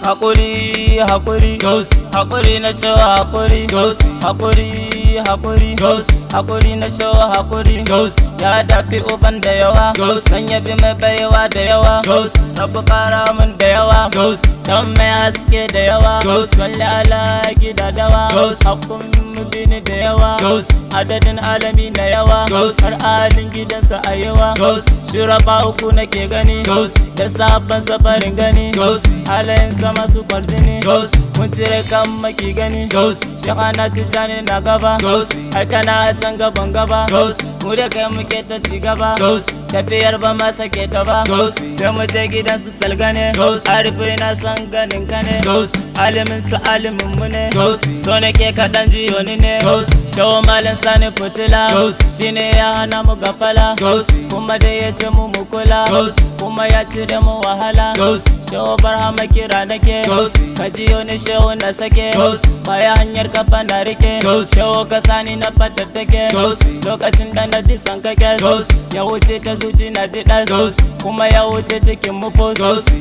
Hakuri, hakuri, hakuri na cewa hakuri, hakuri, hakuri, hakuri na cewa hakuri. Ya dafi uban da yawa, dan yabi mai baiwa da yawa, rabu kara min da yawa, dan mai haske da yawa, salli ala gida dawa, hakun mubini da yawa, adadin alami na yawa, har alin gidansa a yawa, shuraba uku nake gani, da sabon safarin gani, halayen sama su kwardini, mun cire kan maki gani, shekana tijani na gaba, haikana a can gaban gaba, mu da kai muke ta ci gaba, tafiyar ba ma sake ta ba, sai mu je gidan su salgane, arifi na san ganin ka ne, alimin su alimin mu ne, so ne ke kaɗan jiyoni ne, shawo malin sani fitila, shine ya hana mu gafala, kuma dai ya ce mu kula, kuma ya cire mu wahala, shawo barhama kira nake, ka jiyo ni shawo na sake, baya hanyar kafa na rike, shawo ka sani na fatattake, lokacin da na ji san kake, ya wuce ta zuci na ji ɗas, kuma ya wuce cikin mu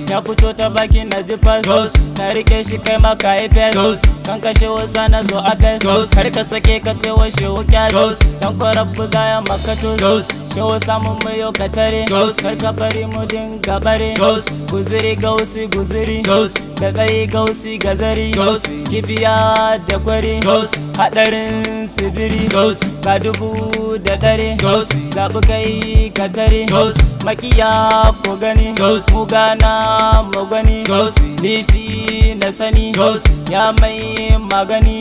ya fito ta baki na ji fas, na rike shi kai ma ka yi fes, san kashe wasa na zo a fes, kar ka sake ka ce wa shehu kyas, dan kwarar buga ya makatos, shehu samun mu yau ka tare, kar ka bari mu dinga bare, guziri gausi guziri, da tsayi gausi gazari, kibiya da kwari, hadarin sibiri, ga dubu da dare, zaɓi kai ka tare, makiya ko gani, mu gana mu gani, nishi na sani, ya mai magani,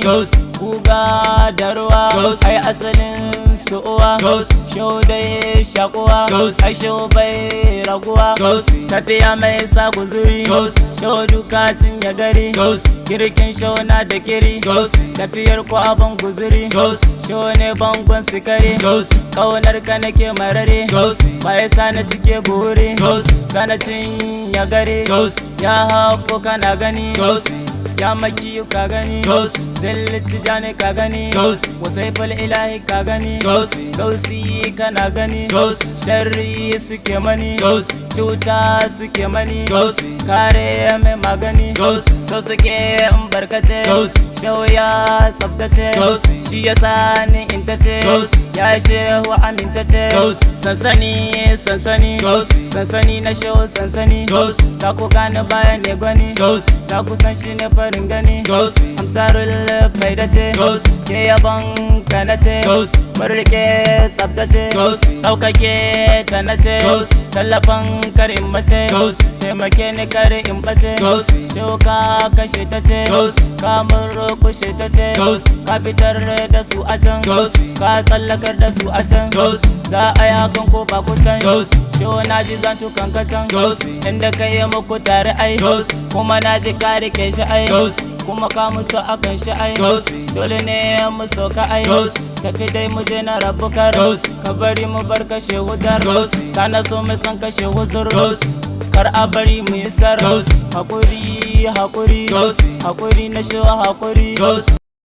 kuga da ruwa, ai asalin su'uwa, shau dai shakuwa, ai shau bai raguwa, tafiya mai sa guzuri, shau dukacin ya gari, girkin shau na da kiri, tafiyar ko abin guzuri, shau ne bangon sikari, kaunar ka nake marare, bai sa na cike guri, sanacin ya gari, ya haƙo kana gani, ya maki ka gani, zilliti jani ka gani, wasaifal ilahi ka gani, gausi kana gani, sharri suke mani, cuta suke mani, kare mai magani, so suke in barkace, shau ya tsabtace, shi ya sani in tace, ya shehu amintace, sansani sansani, sansani na shau sansani, ta ku gane baya ne gwani, ta kusan shi ne farin gani, amsarul bai dace, ke yaban ka nace, murrike tsabtace, ɗaukake ta nace, tallafan kar in mace, taimake ni kar in bace, shauka kashe ta ce, ka murkushe ta ce, ka fitar da su a can, ka tsallakar da su a can, za a yi hakan ko ba ku can, shau na ji zan tukan ka can, inda ka yi muku tare ai, kuma na ji ka rike shi ai, kuma ka mutu akan shi ai, dole ne mu soka ai, tafi dai mu je na rabu kar, ka bari mu bar kashe wutar, sana so mu san kashe wuzur, kar a bari mu yi sar, hakuri hakuri hakuri na shi hakuri.